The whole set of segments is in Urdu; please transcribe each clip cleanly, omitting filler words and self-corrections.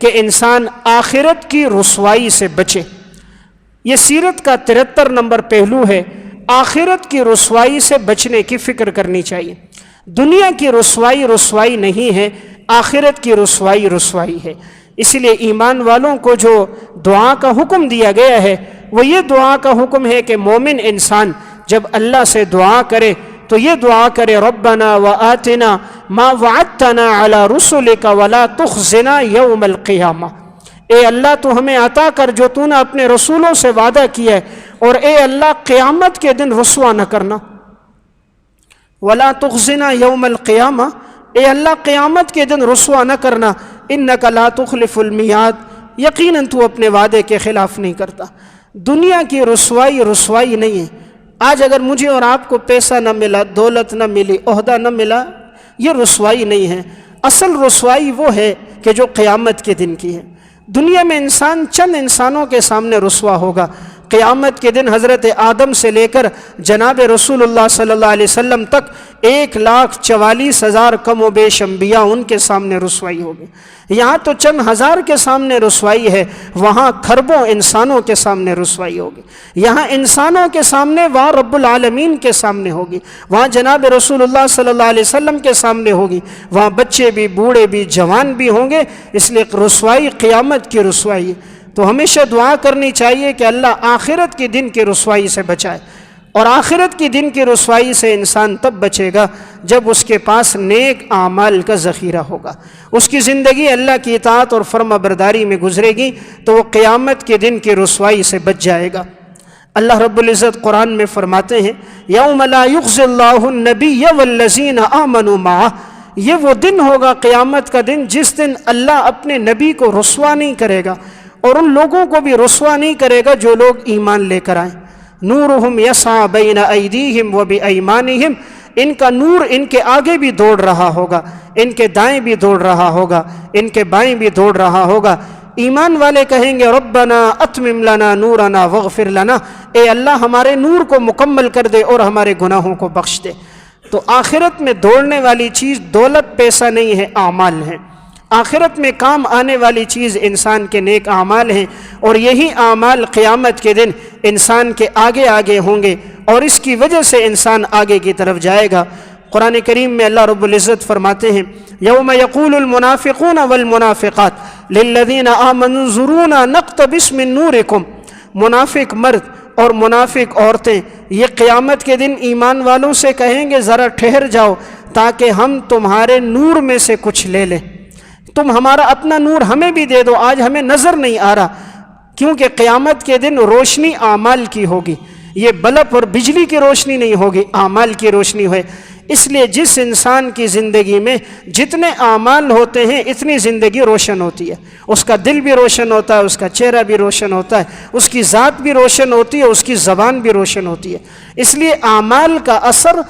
کہ انسان آخرت کی رسوائی سے بچے۔ یہ سیرت کا 73 نمبر پہلو ہے، آخرت کی رسوائی سے بچنے کی فکر کرنی چاہیے۔ دنیا کی رسوائی رسوائی نہیں ہے، آخرت کی رسوائی رسوائی ہے۔ اس لیے ایمان والوں کو جو دعا کا حکم دیا گیا ہے وہ یہ دعا کا حکم ہے کہ مومن انسان جب اللہ سے دعا کرے تو یہ دعا کرے، ربنا وآتنا ما وعدتنا علی رسلک ولا تخزنا یوم القیامہ۔ اے اللہ تو ہمیں عطا کر جو تو نے اپنے رسولوں سے وعدہ کیا ہے، اور اے اللہ قیامت کے دن رسوا نہ کرنا۔ ولا تخزنا یوم القیامہ، اے اللہ قیامت کے دن رسوا نہ کرنا، انک لا تخلف المیعاد، یقیناً تو اپنے وعدے کے خلاف نہیں کرتا۔ دنیا کی رسوائی رسوائی نہیں ہے۔ آج اگر مجھے اور آپ کو پیسہ نہ ملا، دولت نہ ملی، عہدہ نہ ملا، یہ رسوائی نہیں ہے۔ اصل رسوائی وہ ہے کہ جو قیامت کے دن کی ہے۔ دنیا میں انسان چند انسانوں کے سامنے رسوا ہوگا۔ قیامت کے دن حضرت آدم سے لے کر جناب رسول اللہ صلی اللہ علیہ وسلم تک 1,44,000 کم و بیش انبیاء ان کے سامنے رسوائی ہوگی۔ یہاں تو چند ہزار کے سامنے رسوائی ہے، وہاں کھربوں انسانوں کے سامنے رسوائی ہوگی۔ یہاں انسانوں کے سامنے، وہاں رب العالمین کے سامنے ہوگی، وہاں جناب رسول اللہ صلی اللہ علیہ وسلم کے سامنے ہوگی، وہاں بچے بھی، بوڑھے بھی، جوان بھی ہوں گے۔ اس لیے رسوائی قیامت کی رسوائی ہے۔ تو ہمیشہ دعا کرنی چاہیے کہ اللہ آخرت کے دن کی رسوائی سے بچائے، اور آخرت کے دن کی رسوائی سے انسان تب بچے گا جب اس کے پاس نیک اعمال کا ذخیرہ ہوگا، اس کی زندگی اللہ کی اطاعت اور فرما برداری میں گزرے گی، تو وہ قیامت کے دن کی رسوائی سے بچ جائے گا۔ اللہ رب العزت قرآن میں فرماتے ہیں، یوم لا یخزی اللہ النبی والذین آمنوا معہ، یہ وہ دن ہوگا قیامت کا دن جس دن اللہ اپنے نبی کو رسوا نہیں کرے گا، اور ان لوگوں کو بھی رسوا نہیں کرے گا جو لوگ ایمان لے کر آئیں۔ نورہم یسعی بین ایدیہم وبایمانہم، ان کا نور ان کے آگے بھی دوڑ رہا ہوگا، ان کے دائیں بھی دوڑ رہا ہوگا، ان کے بائیں بھی دوڑ رہا ہوگا۔ ایمان والے کہیں گے، ربنا اتمم لنا نورنا واغفر لنا، اے اللہ ہمارے نور کو مکمل کر دے اور ہمارے گناہوں کو بخش دے۔ تو آخرت میں دوڑنے والی چیز دولت پیسہ نہیں ہے، اعمال ہیں۔ آخرت میں کام آنے والی چیز انسان کے نیک اعمال ہیں، اور یہی اعمال قیامت کے دن انسان کے آگے آگے ہوں گے، اور اس کی وجہ سے انسان آگے کی طرف جائے گا۔ قرآن کریم میں اللہ رب العزت فرماتے ہیں، یوم یقول المنافقون والمنافقات للذین آمنوا انظرونا نقتبس من نورکم، منافق مرد اور منافق عورتیں یہ قیامت کے دن ایمان والوں سے کہیں گے، ذرا ٹھہر جاؤ تاکہ ہم تمہارے نور میں سے کچھ لے لیں، تم ہمارا اپنا نور ہمیں بھی دے دو، آج ہمیں نظر نہیں آ رہا۔ کیونکہ قیامت کے دن روشنی اعمال کی ہوگی، یہ بلب اور بجلی کی روشنی نہیں ہوگی، اعمال کی روشنی ہے۔ اس لیے جس انسان کی زندگی میں جتنے اعمال ہوتے ہیں اتنی زندگی روشن ہوتی ہے، اس کا دل بھی روشن ہوتا ہے، اس کا چہرہ بھی روشن ہوتا ہے، اس کی ذات بھی روشن ہوتی ہے، اس کی زبان بھی روشن ہوتی ہے۔ اس لیے اعمال کا اثر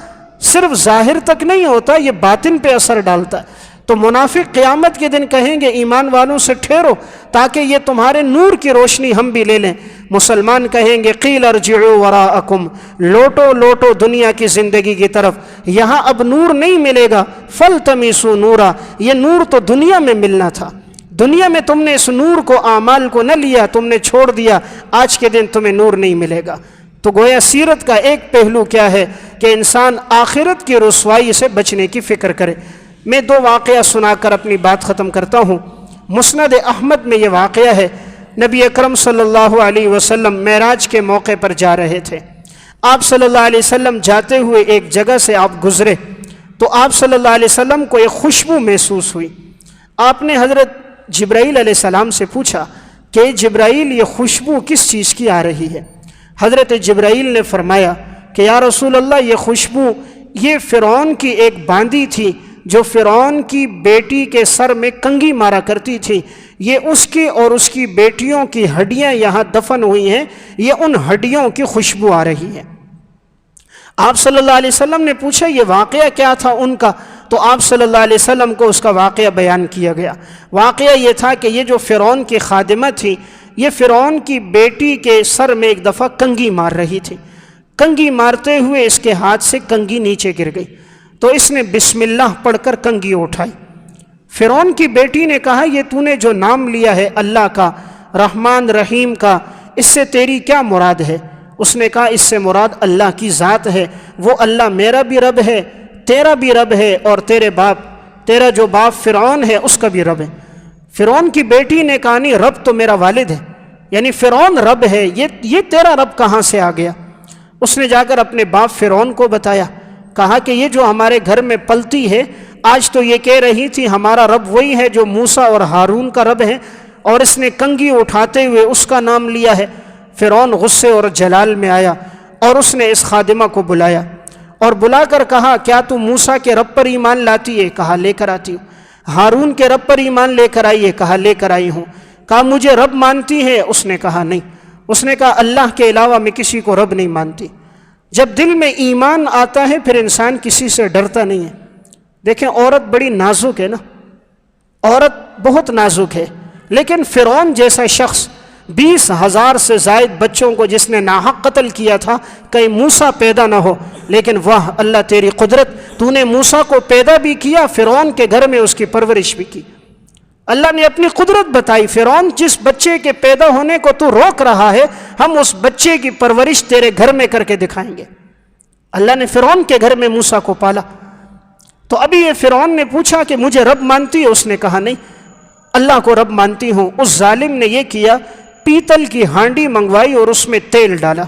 صرف ظاہر تک نہیں ہوتا، یہ باطن پہ اثر ڈالتا ہے۔ تو منافق قیامت کے دن کہیں گے ایمان والوں سے، ٹھہرو تاکہ یہ تمہارے نور کی روشنی ہم بھی لے لیں۔ مسلمان کہیں گے، قیل ارجعوا وراءکم، لوٹو لوٹو دنیا کی زندگی کی طرف، یہاں اب نور نہیں ملے گا، فالتمسوا نورا، یہ نور تو دنیا میں ملنا تھا، دنیا میں تم نے اس نور کو، اعمال کو نہ لیا، تم نے چھوڑ دیا، آج کے دن تمہیں نور نہیں ملے گا۔ تو گویا سیرت کا ایک پہلو کیا ہے کہ انسان آخرت کی رسوائی سے بچنے کی فکر کرے۔ میں 2 واقعہ سنا کر اپنی بات ختم کرتا ہوں۔ مسند احمد میں یہ واقعہ ہے، نبی اکرم صلی اللہ علیہ وسلم معراج کے موقع پر جا رہے تھے۔ آپ صلی اللہ علیہ وسلم جاتے ہوئے ایک جگہ سے آپ گزرے تو آپ صلی اللہ علیہ وسلم کو ایک خوشبو محسوس ہوئی۔ آپ نے حضرت جبرائیل علیہ السلام سے پوچھا کہ جبرائیل یہ خوشبو کس چیز کی آ رہی ہے؟ حضرت جبرائیل نے فرمایا کہ یا رسول اللہ یہ خوشبو یہ فرعون کی ایک باندی تھی جو فرعون کی بیٹی کے سر میں کنگھی مارا کرتی تھی، یہ اس کی اور اس کی بیٹیوں کی ہڈیاں یہاں دفن ہوئی ہیں، یہ ان ہڈیوں کی خوشبو آ رہی ہے۔ آپ صلی اللہ علیہ وسلم نے پوچھا یہ واقعہ کیا تھا ان کا؟ تو آپ صلی اللہ علیہ وسلم کو اس کا واقعہ بیان کیا گیا۔ واقعہ یہ تھا کہ یہ جو فرعون کی خادمہ تھی، یہ فرعون کی بیٹی کے سر میں ایک دفعہ کنگھی مار رہی تھی، کنگھی مارتے ہوئے اس کے ہاتھ سے کنگھی نیچے گر گئی، تو اس نے بسم اللہ پڑھ کر کنگھی اٹھائی، فرعون کی بیٹی نے کہا یہ تو نے جو نام لیا ہے اللہ کا، رحمان رحیم کا، اس سے تیری کیا مراد ہے؟ اس نے کہا اس سے مراد اللہ کی ذات ہے، وہ اللہ میرا بھی رب ہے، تیرا بھی رب ہے، اور تیرا جو باپ فرعون ہے اس کا بھی رب ہے۔ فرعون کی بیٹی نے کہا نہیں، رب تو میرا والد ہے، یعنی فرعون رب ہے، یہ تیرا رب کہاں سے آ گیا؟ اس نے جا کر اپنے باپ فرعون کو بتایا، کہا کہ یہ جو ہمارے گھر میں پلتی ہے، آج تو یہ کہہ رہی تھی ہمارا رب وہی ہے جو موسیٰ اور ہارون کا رب ہے، اور اس نے کنگھی اٹھاتے ہوئے اس کا نام لیا ہے۔ فرعون غصے اور جلال میں آیا اور اس نے اس خادمہ کو بلایا اور بلا کر کہا کیا تو موسیٰ کے رب پر ایمان لاتی ہے؟ کہا لے کر آتی ہوں۔ ہارون کے رب پر ایمان لے کر آئی ہے؟ کہا لے کر آئی ہوں۔ کہا مجھے رب مانتی ہے؟ اس نے کہا نہیں۔ اس نے کہا اللہ کے علاوہ میں کسی کو رب نہیں مانتی۔ جب دل میں ایمان آتا ہے پھر انسان کسی سے ڈرتا نہیں ہے۔ دیکھیں عورت بڑی نازک ہے نا، عورت بہت نازک ہے، لیکن فرعون جیسا شخص 20,000 سے زائد بچوں کو جس نے ناحق قتل کیا تھا، کہیں موسیٰ پیدا نہ ہو، لیکن واہ اللہ تیری قدرت، تو نے موسیٰ کو پیدا بھی کیا، فرعون کے گھر میں اس کی پرورش بھی کی۔ اللہ نے اپنی قدرت بتائی، فرعون جس بچے کے پیدا ہونے کو تو روک رہا ہے، ہم اس بچے کی پرورش تیرے گھر میں کر کے دکھائیں گے۔ اللہ نے فرعون کے گھر میں موسیٰ کو پالا۔ تو ابھی یہ فرعون نے پوچھا کہ مجھے رب مانتی ہے؟ اس نے کہا نہیں، اللہ کو رب مانتی ہوں۔ اس ظالم نے یہ کیا، پیتل کی ہانڈی منگوائی اور اس میں تیل ڈالا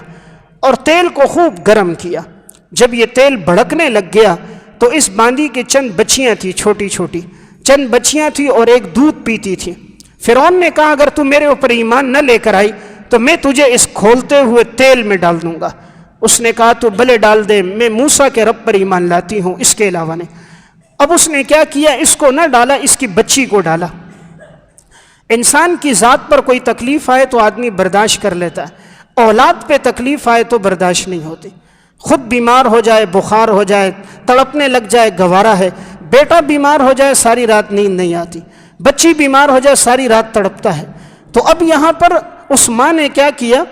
اور تیل کو خوب گرم کیا۔ جب یہ تیل بھڑکنے لگ گیا تو اس باندی کے چند بچیاں تھیں، چھوٹی چھوٹی چند بچیاں تھیں اور ایک دودھ پیتی تھی۔ فرعون نے کہا اگر تو میرے اوپر ایمان نہ لے کر آئی تو میں تجھے اس کھولتے ہوئے تیل میں ڈال دوں گا۔ اس نے کہا تو بھلے ڈال دے، میں موسیٰ کے رب پر ایمان لاتی ہوں، اس کے علاوہ نہیں۔ اب اس نے کیا کیا، اس کو نہ ڈالا، اس کی بچی کو ڈالا۔ انسان کی ذات پر کوئی تکلیف آئے تو آدمی برداشت کر لیتا ہے، اولاد پہ تکلیف آئے تو برداشت نہیں ہوتی۔ خود بیمار ہو جائے، بخار ہو جائے، تڑپنے لگ جائے، گوارا ہے۔ بیٹا بیمار ہو جائے ساری رات نیند نہیں آتی، بچی بیمار ہو جائے ساری رات تڑپتا ہے۔ تو اب یہاں پر اس ماں نے کیا کیا،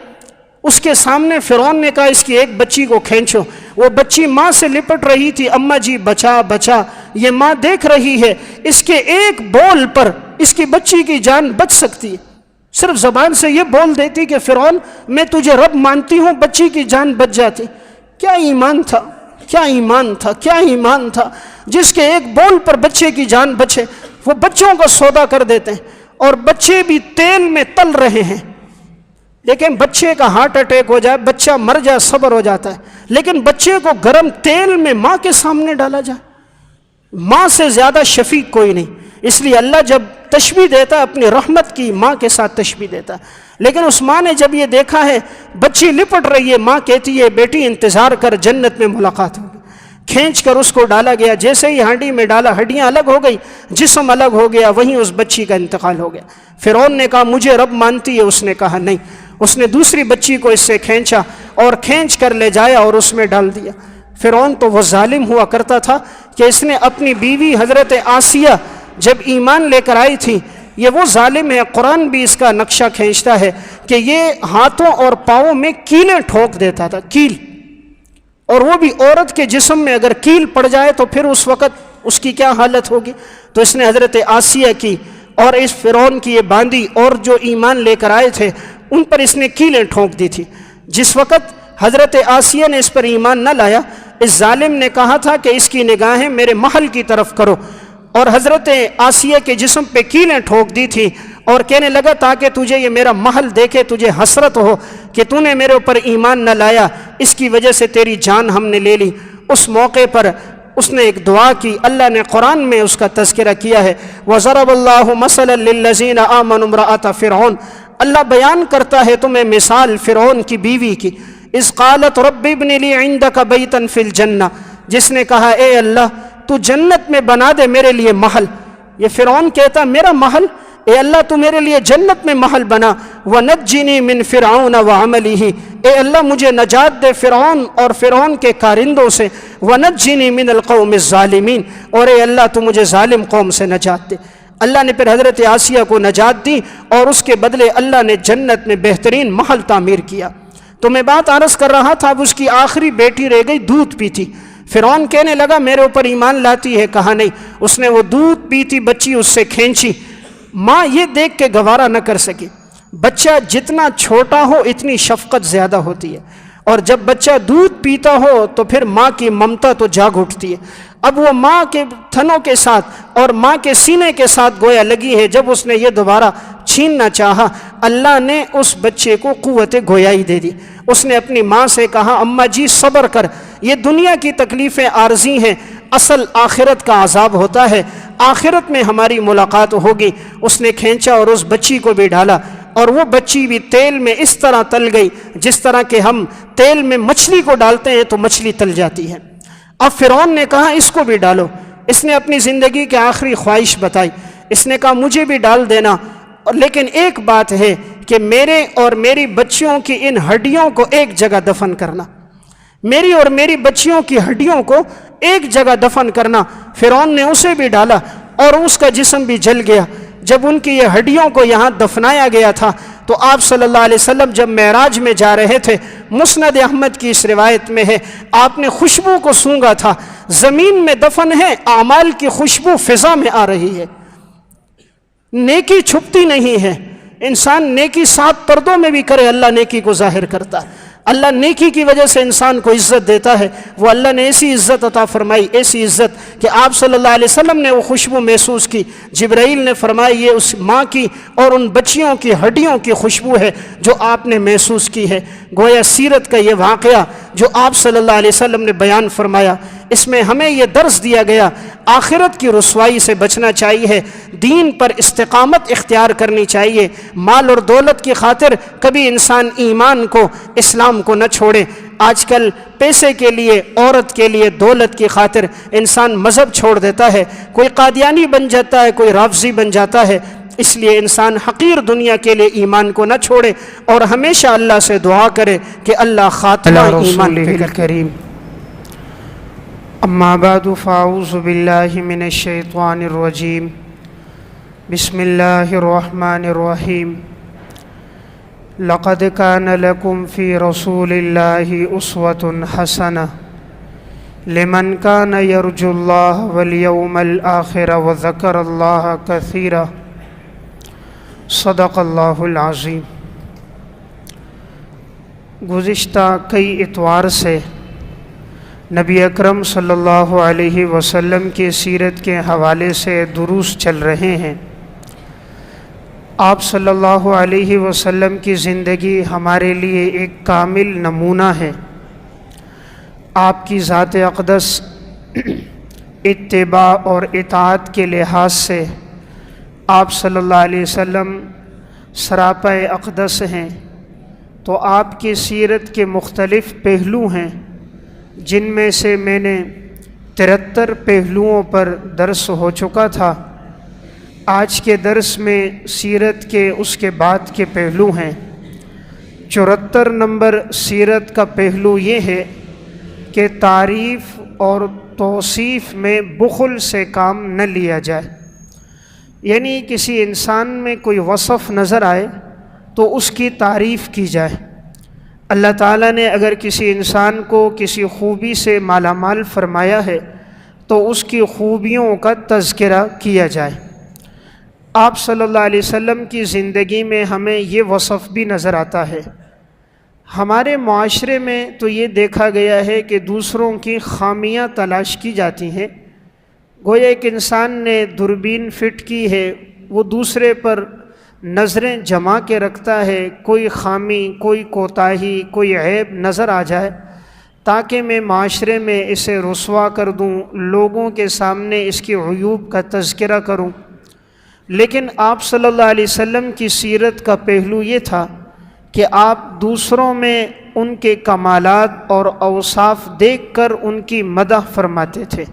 اس کے سامنے فرعون نے کہا اس کی ایک بچی کو کھینچو۔ وہ بچی ماں سے لپٹ رہی تھی، اماں جی بچا بچا، یہ ماں دیکھ رہی ہے اس کے ایک بول پر اس کی بچی کی جان بچ سکتی ہے۔ صرف زبان سے یہ بول دیتی کہ فرعون میں تجھے رب مانتی ہوں، بچی کی جان بچ جاتی۔ کیا ایمان تھا، کیا ایمان تھا، کیا ایمان تھا، جس کے ایک بول پر بچے کی جان بچے۔ وہ بچوں کا سودا کر دیتے ہیں اور بچے بھی تیل میں تل رہے ہیں، لیکن بچے کا ہارٹ اٹیک ہو جائے، بچہ مر جائے، صبر ہو جاتا ہے، لیکن بچے کو گرم تیل میں ماں کے سامنے ڈالا جائے۔ ماں سے زیادہ شفیق کوئی نہیں، اس لیے اللہ جب تشبیہ دیتا ہے اپنی رحمت کی ماں کے ساتھ تشبیہ دیتا ہے۔ لیکن اس ماں نے جب یہ دیکھا ہے بچی لپٹ رہی ہے، ماں کہتی ہے بیٹی انتظار کر، جنت میں ملاقات ہوگی۔ کھینچ کر اس کو ڈالا گیا، جیسے ہی ہانڈی میں ڈالا ہڈیاں الگ ہو گئی، جسم الگ ہو گیا، وہیں اس بچی کا انتقال ہو گیا۔ فرعون نے کہا مجھے رب مانتی ہے؟ اس نے کہا نہیں۔ اس نے دوسری بچی کو اس سے کھینچا اور کھینچ کر لے جایا اور اس میں ڈال دیا۔ فرعون تو وہ ظالم ہوا کرتا تھا کہ اس نے اپنی بیوی حضرت آسیہ جب ایمان لے کر آئی تھی، یہ وہ ظالم ہے، قرآن بھی اس کا نقشہ کھینچتا ہے کہ یہ ہاتھوں اور پاؤں میں کیلیں ٹھوک دیتا تھا، کیل، اور وہ بھی عورت کے جسم میں اگر کیل پڑ جائے تو پھر اس وقت اس کی کیا حالت ہوگی۔ تو اس نے حضرت آسیہ کی اور اس فرعون کی یہ باندی اور جو ایمان لے کر آئے تھے ان پر اس نے کیلیں ٹھونک دی تھی۔ جس وقت حضرت آسیہ نے اس پر ایمان نہ لایا، اس ظالم نے کہا تھا کہ اس کی نگاہیں میرے محل کی طرف کرو، اور حضرت آسیہ کے جسم پہ کیلیں ٹھوک دی تھی اور کہنے لگا تاکہ تجھے یہ میرا محل دیکھے، تجھے حسرت ہو کہ تو نے میرے اوپر ایمان نہ لایا، اس کی وجہ سے تیری جان ہم نے لے لی۔ اس موقع پر اس نے ایک دعا کی، اللہ نے قرآن میں اس کا تذکرہ کیا ہے، وَضَرَبَ اللَّهُ مَثَلًا لِلَّذِينَ آمَنُوا امْرَأَتَ فِرْعَوْنَ۔ اللہ بیان کرتا ہے تمہیں مثال فرعون کی بیوی کی، اِذْ قَالَتْ رَبِّ ابْنِ لِي عِندَكَ بَيْتًا فِي الْجَنَّةِ، جس نے کہا اے اللہ تو جنت میں بنا دے میرے لیے محل۔ یہ فرعون کہتا میرا محل، اے اللہ تو میرے لیے جنت میں محل بنا، وَنَجِّنِي مِن فِرْعَوْنَ وَعَمَلِهِ، اے اللہ مجھے نجات دے فرعون اور فرعون کے کارندوں سے، وَنَجِّنِي مِنَ الْقَوْمِ الظَّالِمِينَ، اور اے اللہ تو مجھے ظالم قوم سے نجات دے۔ اللہ نے پھر حضرت آسیہ کو نجات دی اور اس کے بدلے اللہ نے جنت میں بہترین محل تعمیر کیا۔ تو میں بات عرض کر رہا تھا، اب اس کی آخری بیٹی رہ گئی، دودھ پیتی۔ فرعون کہنے لگا میرے اوپر ایمان لاتی ہے؟ کہا نہیں۔ اس نے وہ دودھ پیتی بچی اس سے کھینچی، ماں یہ دیکھ کے گوارا نہ کر سکی۔ بچہ جتنا چھوٹا ہو اتنی شفقت زیادہ ہوتی ہے، اور جب بچہ دودھ پیتا ہو تو پھر ماں کی ممتا تو جاگ اٹھتی ہے۔ اب وہ ماں کے تھنوں کے ساتھ اور ماں کے سینے کے ساتھ گویا لگی ہے۔ جب اس نے یہ دوبارہ چھیننا چاہا، اللہ نے اس بچے کو قوت گویائی دے دی۔ اس نے اپنی ماں سے کہا اماں جی صبر کر، یہ دنیا کی تکلیفیں عارضی ہیں، اصل آخرت کا عذاب ہوتا ہے، آخرت میں ہماری ملاقات ہوگی۔ اس نے کھینچا اور اس بچی کو بھی ڈالا، اور وہ بچی بھی تیل میں اس طرح تل گئی جس طرح کہ ہم تیل میں مچھلی کو ڈالتے ہیں تو مچھلی تل جاتی ہے۔ اب فرعون نے کہا اس کو بھی ڈالو۔ اس نے اپنی زندگی کی آخری خواہش بتائی، اس نے کہا مجھے بھی ڈال دینا، لیکن ایک بات ہے کہ میرے اور میری بچیوں کی ان ہڈیوں کو ایک جگہ دفن کرنا، میری اور میری بچیوں کی ہڈیوں کو ایک جگہ دفن کرنا۔ فرعون نے اسے بھی ڈالا اور اس کا جسم بھی جل گیا۔ جب ان کی یہ ہڈیوں کو یہاں دفنایا گیا تھا تو آپ صلی اللہ علیہ وسلم جب معراج میں جا رہے تھے، مسند احمد کی اس روایت میں ہے، آپ نے خوشبو کو سونگھا تھا، زمین میں دفن ہے، اعمال کی خوشبو فضا میں آ رہی ہے، نیکی چھپتی نہیں ہے۔ انسان نیکی 7 پردوں میں بھی کرے، اللہ نیکی کو ظاہر کرتا ہے۔ اللہ نیکی کی وجہ سے انسان کو عزت دیتا ہے۔ وہ اللہ نے ایسی عزت عطا فرمائی، ایسی عزت کہ آپ صلی اللہ علیہ وسلم نے وہ خوشبو محسوس کی۔ جبرائیل نے فرمایا یہ اس ماں کی اور ان بچیوں کی ہڈیوں کی خوشبو ہے جو آپ نے محسوس کی ہے۔ گویا سیرت کا یہ واقعہ جو آپ صلی اللہ علیہ وسلم نے بیان فرمایا، اس میں ہمیں یہ درس دیا گیا آخرت کی رسوائی سے بچنا چاہیے، دین پر استقامت اختیار کرنی چاہیے۔ مال اور دولت کی خاطر کبھی انسان ایمان کو، اسلام کو نہ چھوڑے۔ آج کل پیسے کے لیے، عورت کے لیے، دولت کی خاطر انسان مذہب چھوڑ دیتا ہے، کوئی قادیانی بن جاتا ہے، کوئی رافضی بن جاتا ہے۔ اس لیے انسان حقیر دنیا کے لیے ایمان کو نہ چھوڑے اور ہمیشہ اللہ سے دعا کرے کہ اللہ خاتمہ ایمان پہ کریم۔ اما بعد فاعوذ باللہ من الشیطان الرجیم، بسم اللہ الرحمن الرحیم۔ لقد كان لكم في رسول الله أسوة حسنة لمن كان يرجو الله واليوم الآخر وذكر الله كثيرا، صدق اللہ العظیم۔ گزشتہ کئی اتوار سے نبی اکرم صلی اللہ علیہ وسلم کی سیرت کے حوالے سے دروس چل رہے ہیں۔ آپ صلی اللہ علیہ وسلم کی زندگی ہمارے لیے ایک کامل نمونہ ہے۔ آپ کی ذات اقدس اتباع اور اطاعت کے لحاظ سے آپ صلی اللہ علیہ وسلم سراپا اقدس ہیں، تو آپ کی سیرت کے مختلف پہلو ہیں جن میں سے میں نے 73 پہلوؤں پر درس ہو چکا تھا۔ آج کے درس میں سیرت کے اس کے بعد کے پہلو ہیں۔ 74 نمبر سیرت کا پہلو یہ ہے کہ تعریف اور توصیف میں بخل سے کام نہ لیا جائے، یعنی کسی انسان میں کوئی وصف نظر آئے تو اس کی تعریف کی جائے۔ اللہ تعالیٰ نے اگر کسی انسان کو کسی خوبی سے مالا مال فرمایا ہے تو اس کی خوبیوں کا تذکرہ کیا جائے۔ آپ صلی اللہ علیہ وسلم کی زندگی میں ہمیں یہ وصف بھی نظر آتا ہے۔ ہمارے معاشرے میں تو یہ دیکھا گیا ہے کہ دوسروں کی خامیاں تلاش کی جاتی ہیں۔ گویا ایک انسان نے دوربین فٹ کی ہے، وہ دوسرے پر نظریں جما کے رکھتا ہے، کوئی خامی، کوئی کوتاہی، کوئی عیب نظر آ جائے تاکہ میں معاشرے میں اسے رسوا کر دوں، لوگوں کے سامنے اس کی عیوب کا تذکرہ کروں۔ لیکن آپ صلی اللہ علیہ وسلم کی سیرت کا پہلو یہ تھا کہ آپ دوسروں میں ان کے کمالات اور اوصاف دیکھ کر ان کی مدح فرماتے تھے۔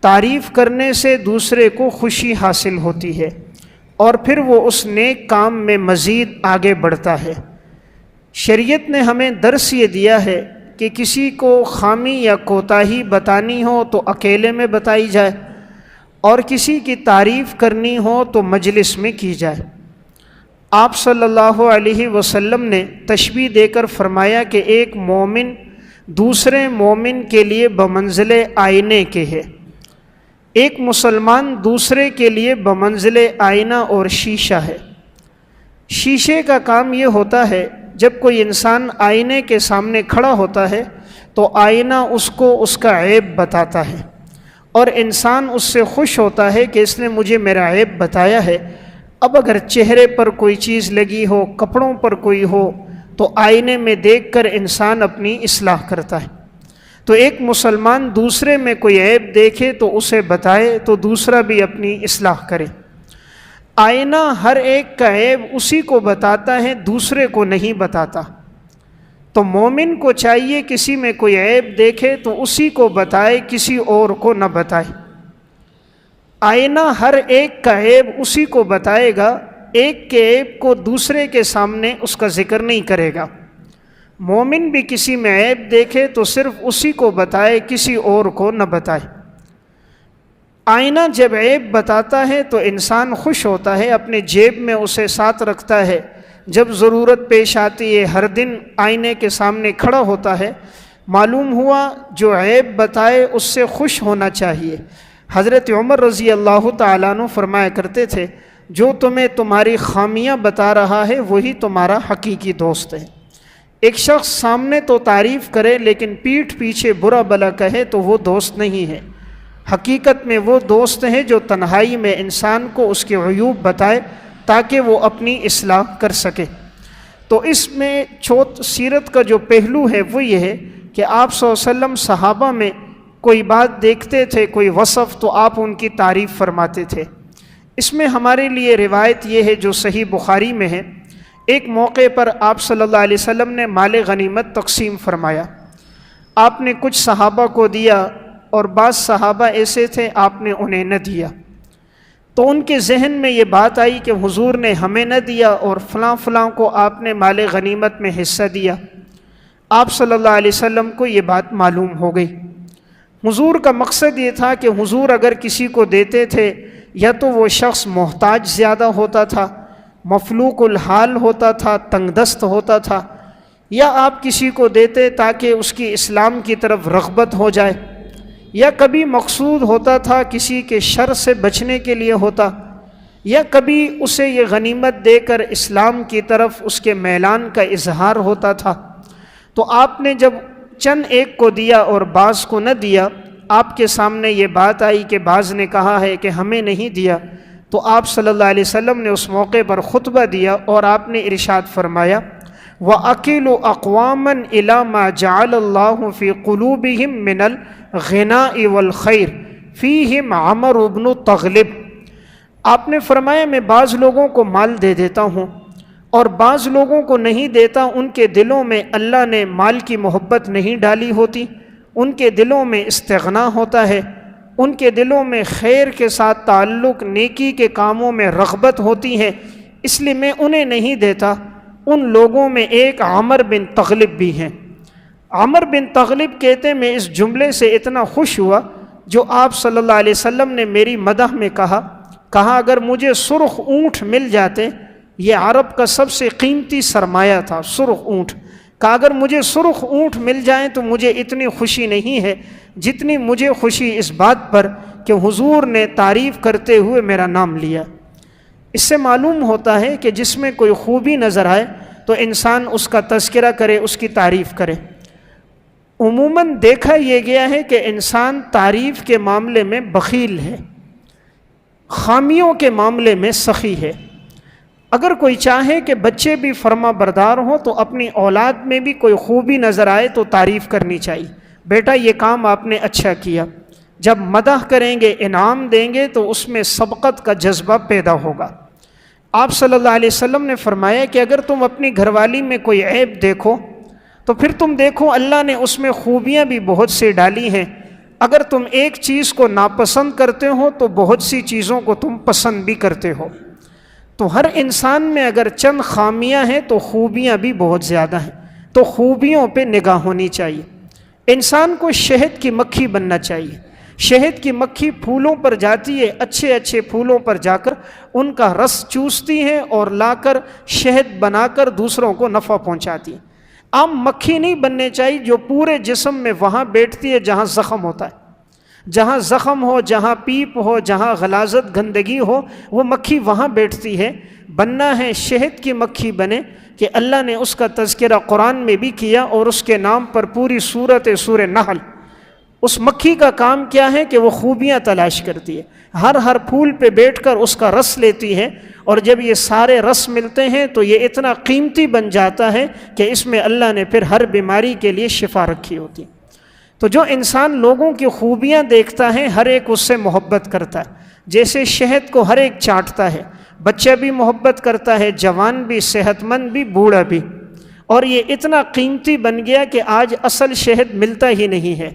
تعریف کرنے سے دوسرے کو خوشی حاصل ہوتی ہے اور پھر وہ اس نیک کام میں مزید آگے بڑھتا ہے۔ شریعت نے ہمیں درس یہ دیا ہے کہ کسی کو خامی یا کوتاہی بتانی ہو تو اکیلے میں بتائی جائے، اور کسی کی تعریف کرنی ہو تو مجلس میں کی جائے۔ آپ صلی اللہ علیہ وسلم نے تشبیہ دے کر فرمایا کہ ایک مومن دوسرے مومن کے لیے بمنزل آئینے کے ہے۔ ایک مسلمان دوسرے کے لیے بمنزل آئینہ اور شیشہ ہے۔ شیشے کا کام یہ ہوتا ہے، جب کوئی انسان آئینے کے سامنے کھڑا ہوتا ہے تو آئینہ اس کو اس کا عیب بتاتا ہے، اور انسان اس سے خوش ہوتا ہے کہ اس نے مجھے میرا عیب بتایا ہے۔ اب اگر چہرے پر کوئی چیز لگی ہو، کپڑوں پر کوئی ہو، تو آئینے میں دیکھ کر انسان اپنی اصلاح کرتا ہے۔ تو ایک مسلمان دوسرے میں کوئی عیب دیکھے تو اسے بتائے تو دوسرا بھی اپنی اصلاح کرے۔ آئینہ ہر ایک کا عیب اسی کو بتاتا ہے، دوسرے کو نہیں بتاتا۔ تو مومن کو چاہیے کسی میں کوئی عیب دیکھے تو اسی کو بتائے، کسی اور کو نہ بتائے۔ آئینہ ہر ایک کا عیب اسی کو بتائے گا، ایک کے عیب کو دوسرے کے سامنے اس کا ذکر نہیں کرے گا۔ مومن بھی کسی میں عیب دیکھے تو صرف اسی کو بتائے، کسی اور کو نہ بتائے۔ آئینہ جب عیب بتاتا ہے تو انسان خوش ہوتا ہے، اپنے جیب میں اسے ساتھ رکھتا ہے، جب ضرورت پیش آتی ہے ہر دن آئینے کے سامنے کھڑا ہوتا ہے۔ معلوم ہوا جو عیب بتائے اس سے خوش ہونا چاہیے۔ حضرت عمر رضی اللہ تعالیٰ عنہ فرمایا کرتے تھے، جو تمہیں تمہاری خامیاں بتا رہا ہے وہی تمہارا حقیقی دوست ہے۔ ایک شخص سامنے تو تعریف کرے لیکن پیٹھ پیچھے برا بھلا کہے تو وہ دوست نہیں ہے۔ حقیقت میں وہ دوست ہے جو تنہائی میں انسان کو اس کے عیوب بتائے تاکہ وہ اپنی اصلاح کر سکے۔ تو اس میں سیرت کا جو پہلو ہے وہ یہ ہے کہ آپ صلی اللہ علیہ وسلم صحابہ میں کوئی بات دیکھتے تھے، کوئی وصف، تو آپ ان کی تعریف فرماتے تھے۔ اس میں ہمارے لیے روایت یہ ہے جو صحیح بخاری میں ہے، ایک موقع پر آپ صلی اللہ علیہ وسلم نے مال غنیمت تقسیم فرمایا۔ آپ نے کچھ صحابہ کو دیا اور بعض صحابہ ایسے تھے آپ نے انہیں نہ دیا۔ تو ان کے ذہن میں یہ بات آئی کہ حضور نے ہمیں نہ دیا اور فلاں فلاں کو آپ نے مال غنیمت میں حصہ دیا۔ آپ صلی اللہ علیہ وسلم کو یہ بات معلوم ہو گئی۔ حضور کا مقصد یہ تھا کہ حضور اگر کسی کو دیتے تھے یا تو وہ شخص محتاج زیادہ ہوتا تھا، مفلوق الحال ہوتا تھا، تنگ دست ہوتا تھا، یا آپ کسی کو دیتے تاکہ اس کی اسلام کی طرف رغبت ہو جائے، یا کبھی مقصود ہوتا تھا کسی کے شر سے بچنے کے لیے ہوتا، یا کبھی اسے یہ غنیمت دے کر اسلام کی طرف اس کے میلان کا اظہار ہوتا تھا۔ تو آپ نے جب چند ایک کو دیا اور بعض کو نہ دیا، آپ کے سامنے یہ بات آئی کہ بعض نے کہا ہے کہ ہمیں نہیں دیا، تو آپ صلی اللہ علیہ وسلم نے اس موقع پر خطبہ دیا اور آپ نے ارشاد فرمایا، وَأَقِلُ أَقْوَامًا إِلَى مَا جَعَلَ اللَّهُ فِي قُلُوبِهِم مِّنَ الْغِنَاءِ وَالْخَيْرِ فِيهِمْ عَمَرُ بْنُ تَغْلِبَ۔ آپ نے فرمایا میں بعض لوگوں کو مال دے دیتا ہوں اور بعض لوگوں کو نہیں دیتا، ان کے دلوں میں اللہ نے مال کی محبت نہیں ڈالی ہوتی، ان کے دلوں میں استغنا ہوتا ہے، ان کے دلوں میں خیر کے ساتھ تعلق، نیکی کے کاموں میں رغبت ہوتی ہے، اس لیے میں انہیں نہیں دیتا۔ ان لوگوں میں ایک عمر بن تغلب بھی ہیں۔ عمر بن تغلب کہتے ہیں میں اس جملے سے اتنا خوش ہوا جو آپ صلی اللہ علیہ وسلم نے میری مدح میں کہا اگر مجھے سرخ اونٹ مل جاتے، یہ عرب کا سب سے قیمتی سرمایہ تھا سرخ اونٹ، کہا اگر مجھے سرخ اونٹ مل جائیں تو مجھے اتنی خوشی نہیں ہے جتنی مجھے خوشی اس بات پر کہ حضور نے تعریف کرتے ہوئے میرا نام لیا۔ اس سے معلوم ہوتا ہے کہ جس میں کوئی خوبی نظر آئے تو انسان اس کا تذکرہ کرے، اس کی تعریف کرے۔ عموماً دیکھا یہ گیا ہے کہ انسان تعریف کے معاملے میں بخیل ہے، خامیوں کے معاملے میں سخی ہے۔ اگر کوئی چاہے کہ بچے بھی فرما بردار ہوں تو اپنی اولاد میں بھی کوئی خوبی نظر آئے تو تعریف کرنی چاہیے، بیٹا یہ کام آپ نے اچھا کیا۔ جب مدح کریں گے، انعام دیں گے تو اس میں سبقت کا جذبہ پیدا ہوگا۔ آپ صلی اللہ علیہ وسلم نے فرمایا کہ اگر تم اپنی گھر والی میں کوئی عیب دیکھو تو پھر تم دیکھو اللہ نے اس میں خوبیاں بھی بہت سی ڈالی ہیں۔ اگر تم ایک چیز کو ناپسند کرتے ہو تو بہت سی چیزوں کو تم پسند بھی کرتے ہو۔ تو ہر انسان میں اگر چند خامیاں ہیں تو خوبیاں بھی بہت زیادہ ہیں، تو خوبیوں پہ نگاہ ہونی چاہیے۔ انسان کو شہد کی مکھی بننا چاہیے۔ شہد کی مکھی پھولوں پر جاتی ہے، اچھے اچھے پھولوں پر جا کر ان کا رس چوستی ہے اور لا کر شہد بنا کر دوسروں کو نفع پہنچاتی ہے۔ عام مکھی نہیں بننے چاہیے جو پورے جسم میں وہاں بیٹھتی ہے جہاں زخم ہوتا ہے، جہاں زخم ہو، جہاں پیپ ہو، جہاں غلاظت گندگی ہو، وہ مکھی وہاں بیٹھتی ہے۔ بننا ہے شہد کی مکھی بنے، کہ اللہ نے اس کا تذکرہ قرآن میں بھی کیا، اور اس کے نام پر پوری سورہ نحل۔ اس مکھی کا کام کیا ہے کہ وہ خوبیاں تلاش کرتی ہے، ہر پھول پہ بیٹھ کر اس کا رس لیتی ہے، اور جب یہ سارے رس ملتے ہیں تو یہ اتنا قیمتی بن جاتا ہے کہ اس میں اللہ نے پھر ہر بیماری کے لیے شفا رکھی ہوتی ہے۔ تو جو انسان لوگوں کی خوبیاں دیکھتا ہے ہر ایک اس سے محبت کرتا ہے، جیسے شہد کو ہر ایک چاٹتا ہے، بچہ بھی محبت کرتا ہے، جوان بھی، صحت مند بھی، بوڑھا بھی۔ اور یہ اتنا قیمتی بن گیا کہ آج اصل شہد ملتا ہی نہیں ہے۔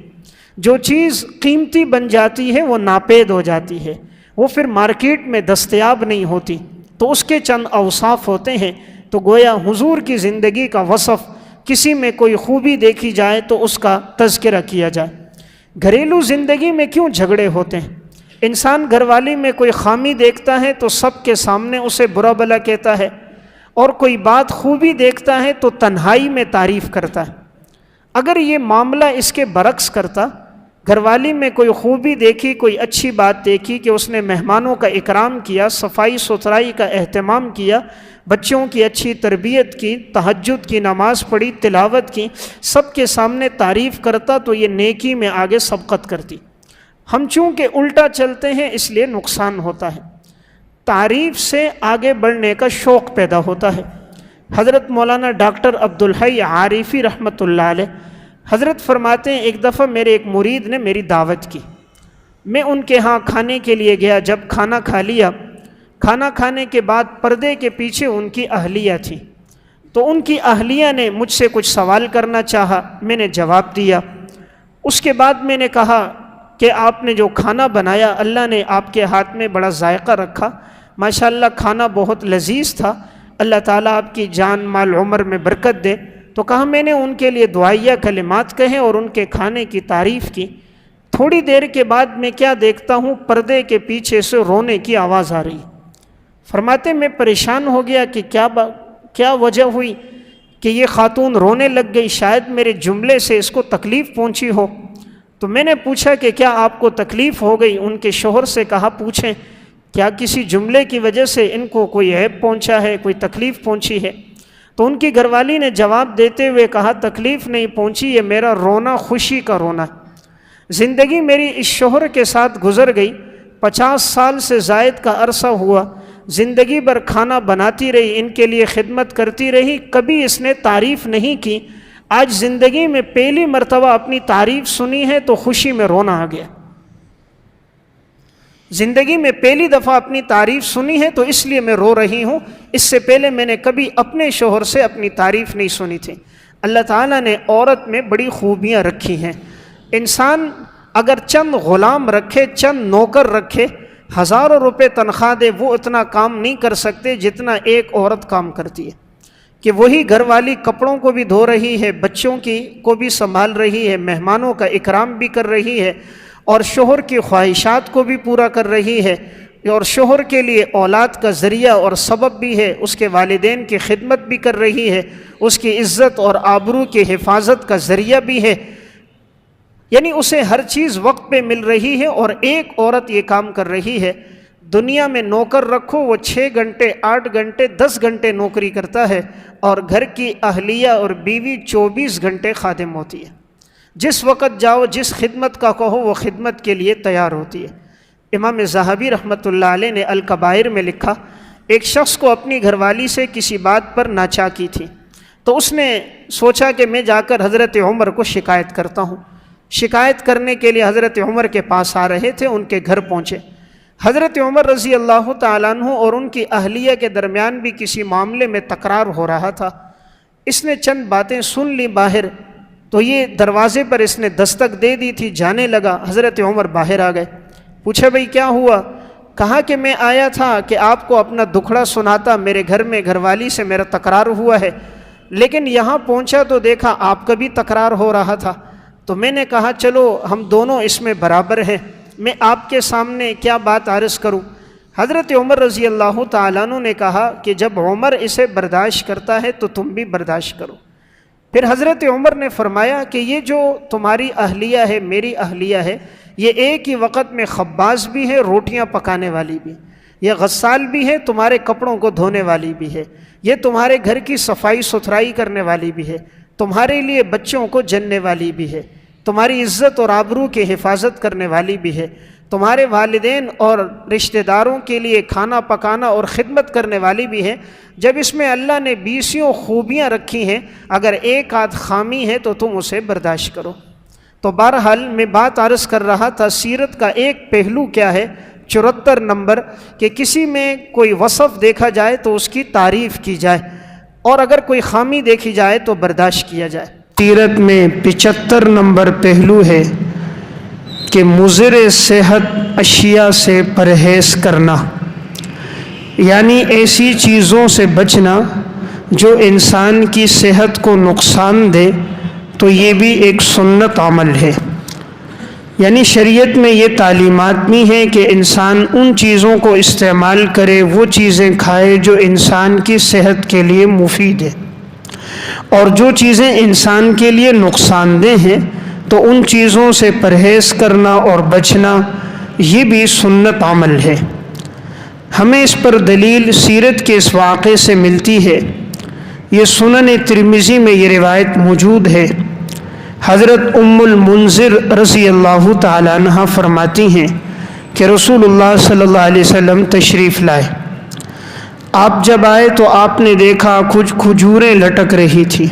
جو چیز قیمتی بن جاتی ہے وہ ناپید ہو جاتی ہے، وہ پھر مارکیٹ میں دستیاب نہیں ہوتی، تو اس کے چند اوصاف ہوتے ہیں۔ تو گویا حضور کی زندگی کا وصف، کسی میں کوئی خوبی دیکھی جائے تو اس کا تذکرہ کیا جائے۔ گھریلو زندگی میں کیوں جھگڑے ہوتے ہیں؟ انسان گھر والی میں کوئی خامی دیکھتا ہے تو سب کے سامنے اسے برا بھلا کہتا ہے، اور کوئی بات خوبی دیکھتا ہے تو تنہائی میں تعریف کرتا ہے۔ اگر یہ معاملہ اس کے برعکس کرتا، گھر والی میں کوئی خوبی دیکھی، کوئی اچھی بات دیکھی کہ اس نے مہمانوں کا اکرام کیا، صفائی ستھرائی کا اہتمام کیا، بچوں کی اچھی تربیت کی، تہجد کی نماز پڑھی، تلاوت کی، سب کے سامنے تعریف کرتا، تو یہ نیکی میں آگے سبقت کرتی۔ ہم چونکہ الٹا چلتے ہیں اس لیے نقصان ہوتا ہے۔ تعریف سے آگے بڑھنے کا شوق پیدا ہوتا ہے۔ حضرت مولانا ڈاکٹر عبدالحی عارفی رحمۃ اللہ علیہ حضرت فرماتے ہیں، ایک دفعہ میرے ایک مرید نے میری دعوت کی، میں ان کے ہاں کھانے کے لیے گیا۔ جب کھانا کھا لیا، کھانا کھانے کے بعد پردے کے پیچھے ان کی اہلیہ تھی، تو ان کی اہلیہ نے مجھ سے کچھ سوال کرنا چاہا، میں نے جواب دیا۔ اس کے بعد میں نے کہا کہ آپ نے جو کھانا بنایا، اللہ نے آپ کے ہاتھ میں بڑا ذائقہ رکھا، ماشاءاللہ کھانا بہت لذیذ تھا، اللہ تعالیٰ آپ کی جان مال عمر میں برکت دے۔ تو کہا میں نے ان کے لیے دعائیہ کلمات کہے اور ان کے کھانے کی تعریف کی۔ تھوڑی دیر کے بعد میں کیا دیکھتا ہوں، پردے کے پیچھے سے رونے کی آواز آ رہی۔ فرماتے میں پریشان ہو گیا کہ کیا وجہ ہوئی کہ یہ خاتون رونے لگ گئی، شاید میرے جملے سے اس کو تکلیف پہنچی ہو۔ تو میں نے پوچھا کہ کیا آپ کو تکلیف ہو گئی؟ ان کے شوہر سے کہا پوچھیں، کیا کسی جملے کی وجہ سے ان کو کوئی عیب پہنچا ہے، کوئی تکلیف پہنچی ہے؟ تو ان کی گھر والی نے جواب دیتے ہوئے کہا تکلیف نہیں پہنچی، یہ میرا رونا خوشی کا رونا ہے۔ زندگی میری اس شوہر کے ساتھ گزر گئی، 50 سال سے زائد کا عرصہ ہوا، زندگی بھر کھانا بناتی رہی، ان کے لیے خدمت کرتی رہی، کبھی اس نے تعریف نہیں کی۔ آج زندگی میں پہلی مرتبہ اپنی تعریف سنی ہے تو خوشی میں رونا آ گیا۔ زندگی میں پہلی دفعہ اپنی تعریف سنی ہے تو اس لیے میں رو رہی ہوں، اس سے پہلے میں نے کبھی اپنے شوہر سے اپنی تعریف نہیں سنی تھی۔ اللہ تعالیٰ نے عورت میں بڑی خوبیاں رکھی ہیں۔ انسان اگر چند غلام رکھے، چند نوکر رکھے، ہزاروں روپے تنخواہ دے، وہ اتنا کام نہیں کر سکتے جتنا ایک عورت کام کرتی ہے، کہ وہی گھر والی کپڑوں کو بھی دھو رہی ہے، بچوں کو بھی سنبھال رہی ہے، مہمانوں کا اکرام بھی کر رہی ہے، اور شوہر کی خواہشات کو بھی پورا کر رہی ہے، اور شوہر کے لیے اولاد کا ذریعہ اور سبب بھی ہے، اس کے والدین کی خدمت بھی کر رہی ہے، اس کی عزت اور آبرو کی حفاظت کا ذریعہ بھی ہے۔ یعنی اسے ہر چیز وقت پہ مل رہی ہے، اور ایک عورت یہ کام کر رہی ہے۔ دنیا میں نوکر رکھو، وہ 6 گھنٹے 8 گھنٹے 10 گھنٹے نوکری کرتا ہے، اور گھر کی اہلیہ اور بیوی 24 گھنٹے خادم ہوتی ہے۔ جس وقت جاؤ، جس خدمت کا کہو، وہ خدمت کے لیے تیار ہوتی ہے۔ امام ذہبی رحمۃ اللہ علیہ نے الکبائر میں لکھا، ایک شخص کو اپنی گھر والی سے کسی بات پر ناچاکی تھی، تو اس نے سوچا کہ میں جا کر حضرت عمر کو شکایت کرتا ہوں۔ شکایت کرنے کے لیے حضرت عمر کے پاس آ رہے تھے، ان کے گھر پہنچے۔ حضرت عمر رضی اللہ تعالیٰ عنہ اور ان کی اہلیہ کے درمیان بھی کسی معاملے میں تکرار ہو رہا تھا۔ اس نے چند باتیں سن لی باہر، تو یہ دروازے پر اس نے دستک دے دی تھی، جانے لگا۔ حضرت عمر باہر آ گئے، پوچھا بھئی کیا ہوا؟ کہا کہ میں آیا تھا کہ آپ کو اپنا دکھڑا سناتا، میرے گھر میں گھر والی سے میرا تکرار ہوا ہے، لیکن یہاں پہنچا تو دیکھا آپ کا بھی تکرار ہو رہا تھا، تو میں نے کہا چلو ہم دونوں اس میں برابر ہیں، میں آپ کے سامنے کیا بات عرض کروں؟ حضرت عمر رضی اللہ تعالیٰ عنہ نے کہا کہ جب عمر اسے برداشت کرتا ہے تو تم بھی برداشت کرو۔ پھر حضرت عمر نے فرمایا کہ یہ جو تمہاری اہلیہ ہے، میری اہلیہ ہے، یہ ایک ہی وقت میں خباز بھی ہے، روٹیاں پکانے والی بھی، یہ غسال بھی ہے، تمہارے کپڑوں کو دھونے والی بھی ہے، یہ تمہارے گھر کی صفائی ستھرائی کرنے والی بھی ہے، تمہارے لیے بچوں کو جننے والی بھی ہے، تمہاری عزت اور آبرو کی حفاظت کرنے والی بھی ہے، تمہارے والدین اور رشتہ داروں کے لیے کھانا پکانا اور خدمت کرنے والی بھی ہے۔ جب اس میں اللہ نے 20 خوبیاں رکھی ہیں، اگر ایک آدھ خامی ہے تو تم اسے برداشت کرو۔ تو بہرحال میں بات عرض کر رہا تھا، سیرت کا ایک پہلو کیا ہے، 74 نمبر، کہ کسی میں کوئی وصف دیکھا جائے تو اس کی تعریف کی جائے، اور اگر کوئی خامی دیکھی جائے تو برداشت کیا جائے۔ سیرت میں 75 نمبر پہلو ہے کہ مضر صحت اشیاء سے پرہیز کرنا، یعنی ایسی چیزوں سے بچنا جو انسان کی صحت کو نقصان دے، تو یہ بھی ایک سنت عمل ہے۔ یعنی شریعت میں یہ تعلیمات نہیں ہے کہ انسان ان چیزوں کو استعمال کرے، وہ چیزیں کھائے جو انسان کی صحت کے لیے مفید ہے، اور جو چیزیں انسان کے لیے نقصان دہ ہیں تو ان چیزوں سے پرہیز کرنا اور بچنا یہ بھی سنت عمل ہے۔ ہمیں اس پر دلیل سیرت کے اس واقعے سے ملتی ہے۔ یہ سنن ترمذی میں یہ روایت موجود ہے۔ حضرت ام المنذر رضی اللہ تعالیٰ عنہ فرماتی ہیں کہ رسول اللہ صلی اللہ علیہ وسلم تشریف لائے۔ آپ جب آئے تو آپ نے دیکھا کچھ کھجوریں لٹک رہی تھی،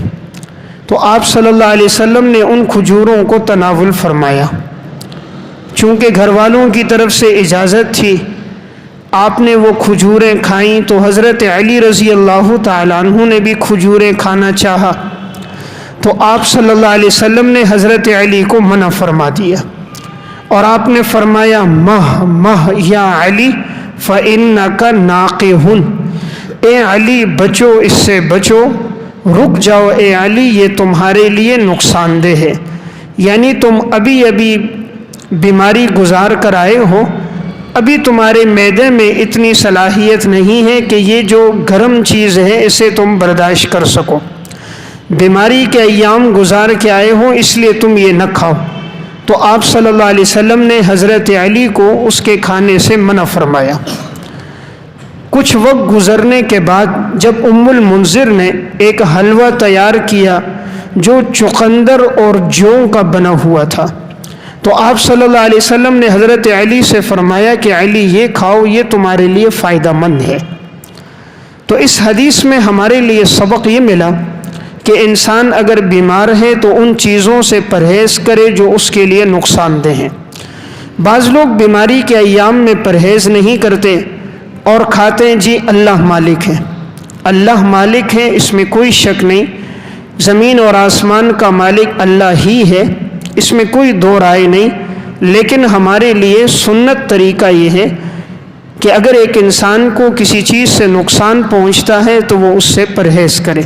تو آپ صلی اللہ علیہ وسلم نے ان کھجوروں کو تناول فرمایا۔ چونکہ گھر والوں کی طرف سے اجازت تھی، آپ نے وہ کھجوریں کھائیں، تو حضرت علی رضی اللہ تعالیٰ عنہ نے بھی کھجوریں کھانا چاہا، تو آپ صلی اللہ علیہ وسلم نے حضرت علی کو منع فرما دیا، اور آپ نے فرمایا مہ مہ یا علی فإنک ناقح، اے علی بچو، اس سے بچو، رک جاؤ اے علی، یہ تمہارے لیے نقصان دہ ہے۔ یعنی تم ابھی بیماری گزار کر آئے ہو، ابھی تمہارے معدے میں اتنی صلاحیت نہیں ہے کہ یہ جو گرم چیز ہے اسے تم برداشت کر سکو، بیماری کے ایام گزار کے آئے ہو، اس لیے تم یہ نہ کھاؤ۔ تو آپ صلی اللہ علیہ وسلم نے حضرت علی کو اس کے کھانے سے منع فرمایا۔ کچھ وقت گزرنے کے بعد جب ام المنذر نے ایک حلوہ تیار کیا جو چقندر اور جو کا بنا ہوا تھا، تو آپ صلی اللہ علیہ وسلم نے حضرت علی سے فرمایا کہ علی یہ کھاؤ، یہ تمہارے لیے فائدہ مند ہے۔ تو اس حدیث میں ہمارے لیے سبق یہ ملا کہ انسان اگر بیمار ہے تو ان چیزوں سے پرہیز کرے جو اس کے لیے نقصان دہ ہیں۔ بعض لوگ بیماری کے ایام میں پرہیز نہیں کرتے اور کھاتے ہیں، جی اللہ مالک ہے، اللہ مالک ہے، اس میں کوئی شک نہیں، زمین اور آسمان کا مالک اللہ ہی ہے، اس میں کوئی دو رائے نہیں۔ لیکن ہمارے لیے سنت طریقہ یہ ہے کہ اگر ایک انسان کو کسی چیز سے نقصان پہنچتا ہے تو وہ اس سے پرہیز کرے۔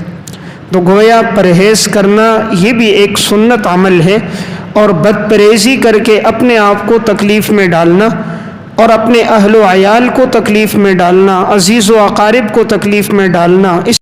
تو گویا پرہیز کرنا یہ بھی ایک سنت عمل ہے، اور بد پرہیزی کر کے اپنے آپ کو تکلیف میں ڈالنا اور اپنے اہل و عیال کو تکلیف میں ڈالنا، عزیز و اقارب کو تکلیف میں ڈالنا، اس